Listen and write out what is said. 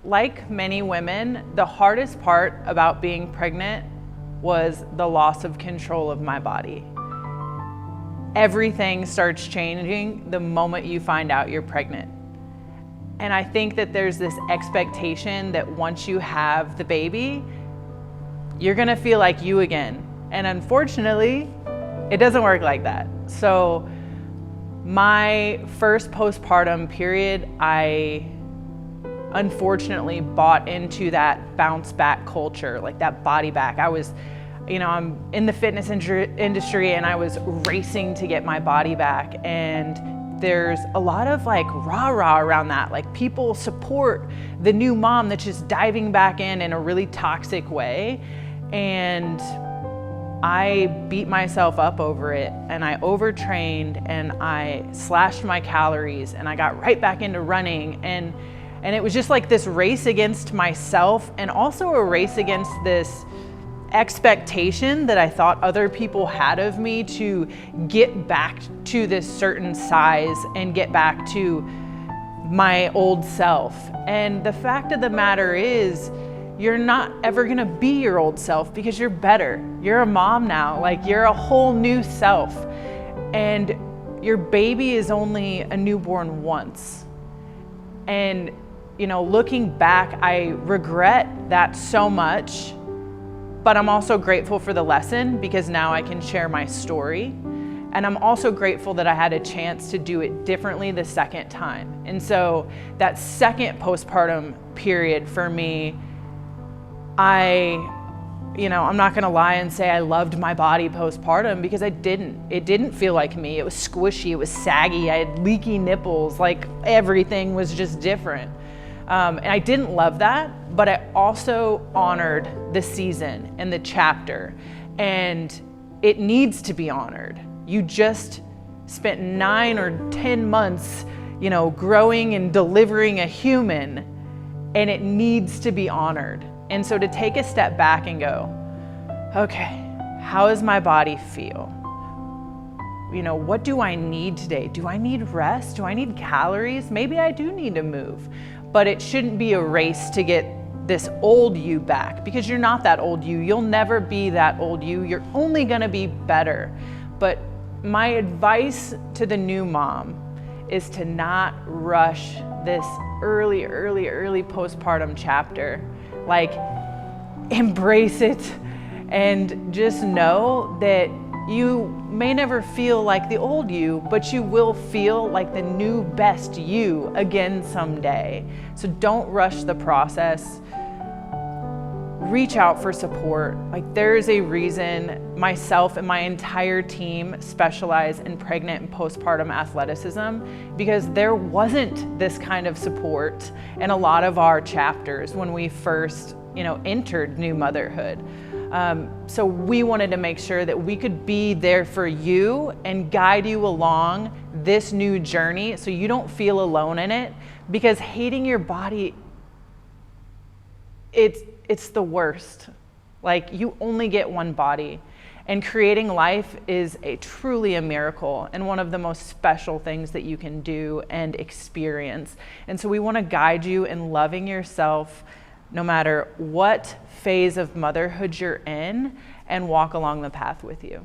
like many women, the hardest part about being pregnant was the loss of control of my body. Everything starts changing the moment you find out you're pregnant. And I think that there's this expectation that once you have the baby, you're gonna feel like you again. And unfortunately, it doesn't work like that. So my first postpartum period, I unfortunately bought into that bounce back culture, like that body back. I'm in the fitness industry and I was racing to get my body back. And there's a lot of like rah-rah around that. Like people support the new mom that's just diving back in a really toxic way. And I beat myself up over it and I overtrained and I slashed my calories and I got right back into running. And it was just like this race against myself and also a race against this expectation that I thought other people had of me to get back to this certain size and get back to my old self. And the fact of the matter is, you're not ever gonna be your old self because you're better. You're a mom now, like you're a whole new self. And your baby is only a newborn once. And looking back, I regret that so much, but I'm also grateful for the lesson because now I can share my story. And I'm also grateful that I had a chance to do it differently the second time. And so that second postpartum period for me, I'm not gonna lie and say I loved my body postpartum because I didn't. It didn't feel like me. It was squishy, it was saggy, I had leaky nipples, like everything was just different. And I didn't love that, but I also honored the season and the chapter, and it needs to be honored. You just spent 9 or 10 months, growing and delivering a human, and it needs to be honored. And so to take a step back and go, okay, how does my body feel? What do I need today? Do I need rest? Do I need calories? Maybe I do need to move, but it shouldn't be a race to get this old you back because you're not that old you. You'll never be that old you. You're only gonna be better. But my advice to the new mom is to not rush this early postpartum chapter. Like, embrace it and just know that you may never feel like the old you, but you will feel like the new best you again someday. So don't rush the process. Reach out for support. Like, there's a reason myself and my entire team specialize in pregnant and postpartum athleticism, because there wasn't this kind of support in a lot of our chapters when we first entered new motherhood. So we wanted to make sure that we could be there for you and guide you along this new journey so you don't feel alone in it, because hating your body, it's the worst. Like, you only get one body, and creating life is truly a miracle and one of the most special things that you can do and experience. And so we want to guide you in loving yourself no matter what phase of motherhood you're in, and walk along the path with you.